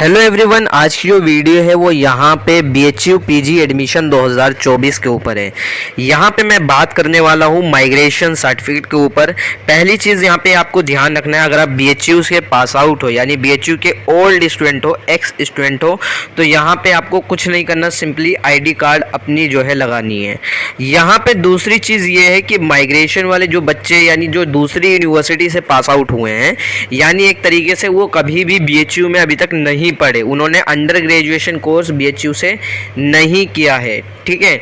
Hello everyone, आज की जो वीडियो है वो यहाँ पे बीएचयू पीजी एडमिशन 2024 के ऊपर है। यहाँ पे मैं बात करने वाला हूँ माइग्रेशन सर्टिफिकेट के ऊपर। पहली चीज़ यहाँ पे आपको ध्यान रखना है, अगर आप बीएचयू से पास आउट हो यानी बीएचयू के ओल्ड स्टूडेंट हो, एक्स स्टूडेंट हो, तो यहाँ पे आपको कुछ नहीं करना, सिंपली आईडी कार्ड अपनी जो है लगानी है। यहाँ पे दूसरी चीज़ ये है कि माइग्रेशन वाले जो बच्चे यानी जो दूसरी यूनिवर्सिटी से पास आउट हुए हैं, यानी एक तरीके से वो कभी भी बीएचयू में अभी तक नहीं पढ़े, उन्होंने अंडर ग्रेजुएशन कोर्स बीएचयू से नहीं किया है, ठीक है।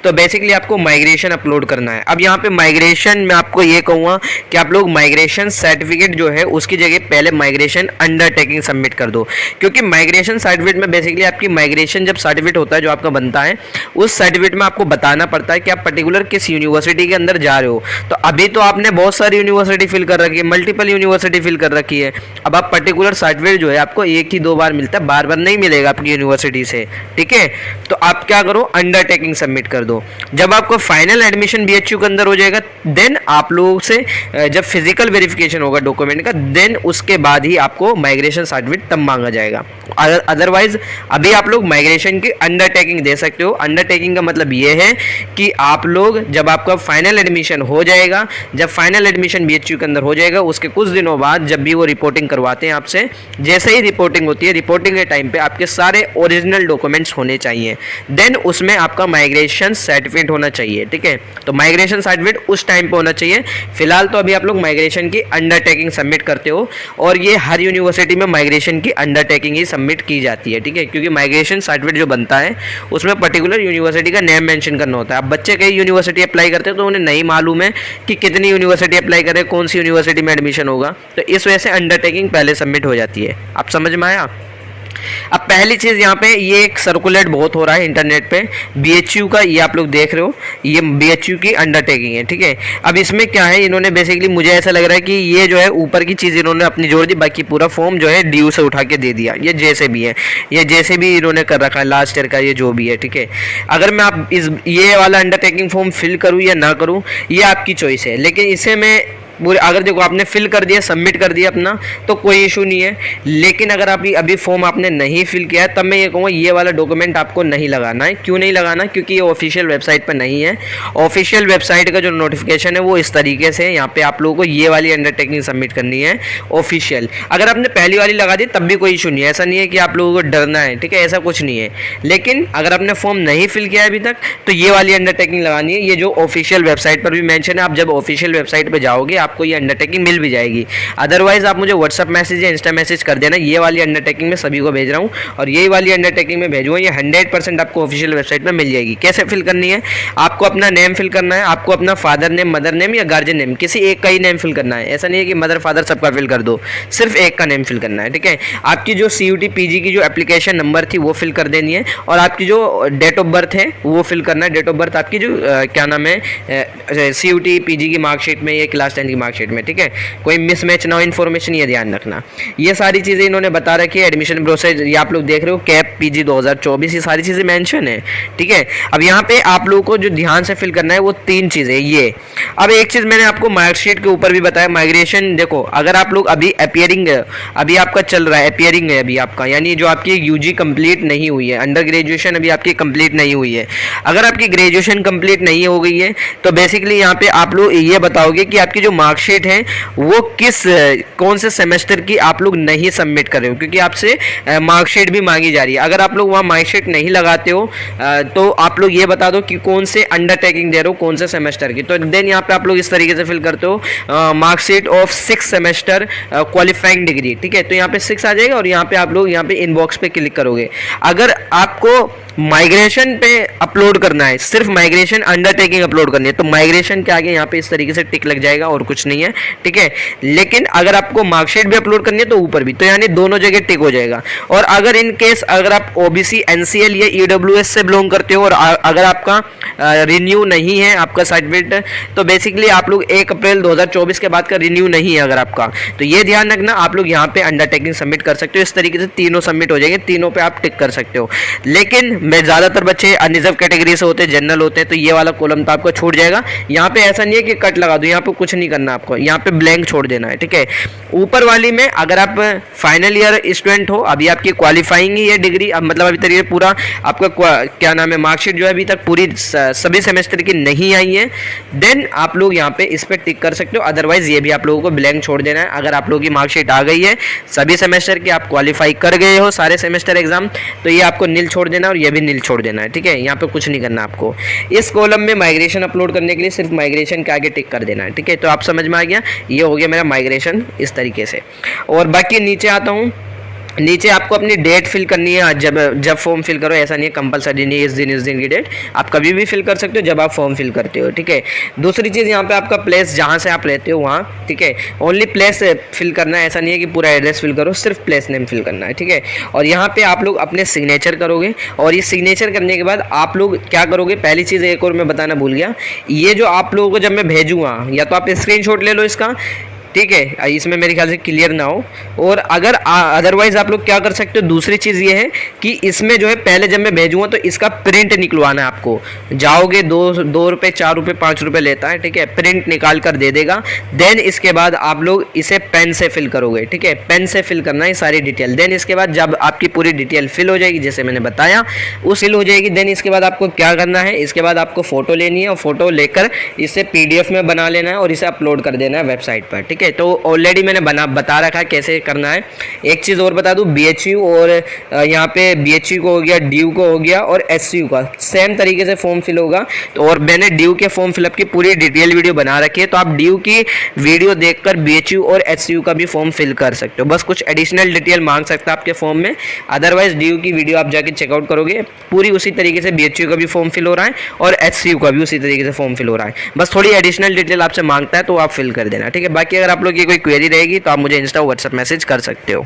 तो बेसिकली आपको माइग्रेशन अपलोड करना है। अब यहाँ पे माइग्रेशन में आपको ये कहूँगा कि आप लोग माइग्रेशन सर्टिफिकेट जो है उसकी जगह पहले माइग्रेशन अंडरटेकिंग सबमिट कर दो, क्योंकि माइग्रेशन सर्टिफिकेट में बेसिकली आपकी माइग्रेशन जब सर्टिफिकेट होता है जो आपका बनता है, उस सर्टिफिकेट में आपको बताना पड़ता है कि आप पर्टिकुलर किस यूनिवर्सिटी के अंदर जा रहे हो। तो अभी तो आपने बहुत सारी यूनिवर्सिटी फिल कर रखी है, मल्टीपल यूनिवर्सिटी फिल कर रखी है। अब आप पर्टिकुलर सर्टिफिकेट जो है आपको एक ही दो बार मिलता है, बार बार नहीं मिलेगा आपकी यूनिवर्सिटी से, ठीक है। तो आप क्या करो, अंडरटेकिंग सबमिट कर दो। जब आपको फाइनल एडमिशन बीएचयू के अंदर हो जाएगा, देन आप लोगों से जब फिजिकल वेरिफिकेशन होगा डॉक्यूमेंट का, देन उसके बाद ही आपको माइग्रेशन सर्टिफिकेट तब मांगा जाएगा। अदरवाइज अभी आप लोग माइग्रेशन की अंडरटेकिंग दे सकते हो। अंडरटेकिंग का मतलब ये है कि आप लोग जब आपका फाइनल एडमिशन हो जाएगा, जब फाइनल एडमिशन बीएचयू के अंदर हो जाएगा, उसके कुछ दिनों बाद जब भी वो रिपोर्टिंग करवाते हैं आपसे, जैसे ही रिपोर्टिंग होती है, रिपोर्टिंग के टाइम पे आपके सारे ओरिजिनल डॉक्यूमेंट्स होने चाहिए, देन उसमें आपका माइग्रेशन सर्टिफिकेट होना चाहिए, ठीक है। तो माइग्रेशन सर्टिफिकेट उस टाइम पे होना चाहिए। फिलहाल तो अभी आप लोग माइग्रेशन की अंडरटेकिंग सबमिट करते हो, और ये हर यूनिवर्सिटी में माइग्रेशन की अंडरटेकिंग ही सबमिट की जाती है, ठीक है, क्योंकि माइग्रेशन सर्टिफिकेट जो बनता है उसमें पर्टिकुलर यूनिवर्सिटी का नेम मेंशन करना होता है। अब बच्चे कई यूनिवर्सिटी अप्लाई करते हैं तो उन्हें नहीं मालूम है कि कितनी यूनिवर्सिटी अप्लाई करें, कौन सी यूनिवर्सिटी में एडमिशन होगा, तो इस वजह से अंडरटेकिंग पहले सबमिट हो जाती है। आप समझ में आया? अब पहली चीज़ यहाँ पे ये एक सर्कुलेट बहुत हो रहा है इंटरनेट पे बीएचयू का, ये आप लोग देख रहे हो, ये बीएचयू की अंडरटेकिंग है, ठीक है। अब इसमें क्या है, इन्होंने बेसिकली मुझे ऐसा लग रहा है कि ये जो है ऊपर की चीज़ इन्होंने अपनी जोड़ दी, बाकी पूरा फॉर्म जो है ड्यू से उठा के दे दिया। ये जैसे भी है, ये जैसे भी इन्होंने कर रखा है लास्ट ईयर का, ये जो भी है, ठीक है। अगर मैं आप ये वाला अंडरटेकिंग फॉर्म फिल करूँ या ना करूँ, ये आपकी चॉइस है, लेकिन इसे मैं पूरे, अगर देखो आपने फिल कर दिया, सबमिट कर दिया अपना, तो कोई इशू नहीं है। लेकिन अगर अभी फॉर्म आपने नहीं फिल किया है, तब मैं ये कहूँगा ये वाला डॉक्यूमेंट आपको नहीं लगाना है। क्यों नहीं लगाना? क्योंकि ये ऑफिशियल वेबसाइट पर नहीं है। ऑफिशियल वेबसाइट का जो नोटिफिकेशन है वो इस तरीके से, यहाँ पे आप लोगों को ये वाली अंडरटेकिंग सबमिट करनी है ऑफिशियल। अगर आपने पहली वाली लगा दी तब भी कोई इशू नहीं है, ऐसा नहीं है कि आप लोगों को डरना है, ठीक है, ऐसा कुछ नहीं है। लेकिन अगर आपने फॉर्म नहीं फिल किया है अभी तक, तो ये वाली अंडरटेकिंग लगानी है, ये जो ऑफिशियल वेबसाइट पर भी मेंशन है। आप जब ऑफिशियल वेबसाइट पर जाओगे आपको ये अंडरटेकिंग मिल भी जाएगी। अदरवाइज आप मुझे व्हाट्सअप मैसेज या इंस्टा मैसेज कर देना, ये वाली अंडरटेकिंग में सभी को भेज रहा हूँ और यही वाली अंडरटेकिंग में भेजूँगा, ये 100% आपको ऑफिशियल वेबसाइट पर मिल जाएगी। कैसे फिल करनी है? आपको अपना नेम फिल करना है, आपको अपना फादर नेम, मदर नेम या गार्जियन नेम, किसी एक का ही नेम फिल करना है। ऐसा नहीं है कि मदर फादर सबका फिल कर दो, सिर्फ एक का नेम फिल करना है, ठीक है। आपकी जो CUT PG की जो एप्लीकेशन नंबर थी वो फिल कर देनी है, और आपकी जो डेट ऑफ बर्थ है वो फिल करना है। डेट ऑफ बर्थ आपकी जो क्या नाम है, CUT PG की मार्कशीट में या क्लास 10 की मार्कशीट में, ठीक है। कोई मिसमैच ना हो इन्फॉर्मेशन, ये ध्यान रखना। ये सारी चीज़ें इन्होंने बता रखी है। एडमिशन प्रोसेस ये आप लोग देख रहे हो, कैप PG 2024, ये सारी चीज़ें मेंशन है, ठीक है। अब यहाँ पे आप लोगों को जो ध्यान से फिल करना है वो 3 चीज़ें ये। अब एक चीज़ मैंने आपको मार्कशीट के ऊपर भी बताया, माइग्रेशन देखो, अगर आप लोग अभी अपीयरिंग, अभी आपका चल रहा है, अपीयरिंग है अभी आपका, यानी जो आपकी UG कंप्लीट नहीं हुई है, अंडर ग्रेजुएशन अभी आपकी कंप्लीट नहीं हुई है। अगर आपकी ग्रेजुएशन कंप्लीट नहीं हो गई है तो बेसिकली यहाँ पे आप लोग ये बताओगे कि आपकी जो मार्कशीट है वो कौन से सेमेस्टर की आप लोग नहीं सबमिट कर रहे हो, क्योंकि आपसे मार्कशीट भी मांगी जा रही है। अगर आप लोग वहाँ मार्कशीट नहीं लगाते हो तो आप लोग ये बता दो कि कौन से अंडरटेकिंग दे रहे हो, कौन से सेमेस्टर की। तो देन यहाँ पे आप लोग इस तरीके से फिल करते हो, marksheet of 6 semester qualifying degree, ठीक है। तो यहाँ पे 6 आ जाएगा और यहाँ पे आप लोग यहाँ पे इनबॉक्स पे क्लिक करोगे। अगर आपको माइग्रेशन पे अपलोड करना है, सिर्फ माइग्रेशन अंडरटेकिंग अपलोड करनी है, तो माइग्रेशन के आगे यहाँ पे इस तरीके से टिक लग जाएगा और कुछ नहीं है, ठीक है। लेकिन अगर आपको मार्कशीट भी अपलोड करनी है तो ऊपर भी, तो यानी दोनों जगह टिक हो जाएगा। और अगर इन केस अगर आप OBC NCL या EWS से बिलोंग करते हो और अगर आपका रिन्यू नहीं है आपका सर्टिफिकेट, तो बेसिकली आप लोग 1 अप्रैल 2024 के बाद का रिन्यू नहीं है अगर आपका, तो ये ध्यान रखना। आप लोग यहाँ पे अंडरटेकिंग सबमिट कर सकते हो, इस तरीके से तीनों सबमिट हो जाएंगे, तीनों पे आप टिक कर सकते हो। लेकिन मैं ज़्यादातर बच्चे अनरिजर्व कैटेगरी से होते हैं, जनरल होते हैं, तो ये वाला कॉलम तो आपका छूट जाएगा। यहाँ पे ऐसा नहीं है कि कट लगा दो, यहाँ पे कुछ नहीं करना। करना आपको, यहाँ पे ब्लैंक छोड़ देना है, ठीक है। ऊपर वाली में अगर आप फाइनल ईयर स्टूडेंट हो, अभी आपकी क्वालिफाइंग ही है डिग्री, अब मतलब अभी तक ये पूरा आपका क्या नाम है मार्कशीट जो है अभी तक पूरी सभी सेमेस्टर की नहीं आई है, देन आप लोग यहाँ पे इस पर टिक कर सकते हो। अदरवाइज ये भी आप लोगों को ब्लैंक छोड़ देना है। अगर आप लोगों की मार्कशीट आ गई है सभी सेमेस्टर की, आप क्वालिफाई कर गए हो सारे सेमेस्टर एग्जाम, तो ये आपको नील छोड़ देना और ये भी नील छोड़ देना है, ठीक है। यहाँ पे कुछ नहीं करना आपको। इस कॉलम में माइग्रेशन अपलोड करने के लिए सिर्फ माइग्रेशन के आगे टिक कर देना है, ठीक है। तो आप समझ में आ गया, ये हो गया मेरा माइग्रेशन इस तरीके से। और बाकी नीचे आता हूँ, नीचे आपको अपनी डेट फिल करनी है जब फॉर्म फिल करो, ऐसा नहीं है कंपलसरी नहीं इस दिन की डेट, आप कभी भी फिल कर सकते हो जब आप फॉर्म फिल करते हो, ठीक है। दूसरी चीज़ यहाँ पे आपका प्लेस जहाँ से आप रहते हो वहाँ, ठीक है, ओनली प्लेस फिल करना है, ऐसा नहीं है कि पूरा एड्रेस फिल करो, सिर्फ प्लेस नेम फिल करना है, ठीक है। और यहाँ पे आप लोग अपने सिग्नेचर करोगे, और ये सिग्नेचर करने के बाद आप लोग क्या करोगे, पहली चीज़ एक और मैं बताना भूल गया, ये जो आप लोगों को जब मैं भेजूँगा या तो आप स्क्रीनशॉट ले लो इसका, ठीक है, इसमें मेरे ख्याल से क्लियर ना हो। और अगर अदरवाइज आप लोग क्या कर सकते हो, दूसरी चीज़ ये है कि इसमें जो है पहले जब मैं भेजूँगा तो इसका प्रिंट निकलवाना है आपको। जाओगे 2 रुपये 4 रुपये 5 रुपये लेता है, ठीक है, प्रिंट निकाल कर दे देगा। देन इसके बाद आप लोग इसे पेन से फिल करोगे, ठीक है, पेन से फिल करना है सारी डिटेल। देन इसके बाद जब आपकी पूरी डिटेल फिल हो जाएगी, जैसे मैंने बताया वो फिल हो जाएगी, देन इसके बाद आपको क्या करना है, इसके बाद आपको फ़ोटो लेनी है और फोटो लेकर इसे PDF में बना लेना है और इसे अपलोड कर देना है वेबसाइट पर, ठीक है। तो ऑलरेडी मैंने बता रखा है कैसे करना है। एक चीज़ और बता दूं, BHU और यहाँ पे BHU को हो गया, DU को हो गया और SCU का सेम तरीके से फॉर्म फिल होगा। तो और मैंने DU के फॉर्म फिलअप की पूरी डिटेल वीडियो बना रखी है, तो आप DU की वीडियो देखकर BHU और SCU का भी फॉर्म फिल कर सकते हो। बस कुछ एडिशनल डिटेल मांग सकता है आपके फॉर्म में, अदरवाइज DU की वीडियो आप जाके चेकआउट करोगे, पूरी उसी तरीके से BHU का भी फॉर्म फिल हो रहा है और SCU का भी उसी तरीके से फॉर्म फिल हो रहा है। बस थोड़ी एडिशनल डिटेल आपसे मांगता है तो आप फिल कर देना, ठीक है। बाकी अगर आप लोग की कोई क्वेरी रहेगी तो आप मुझे इंस्टा व्हाट्सएप मैसेज कर सकते हो।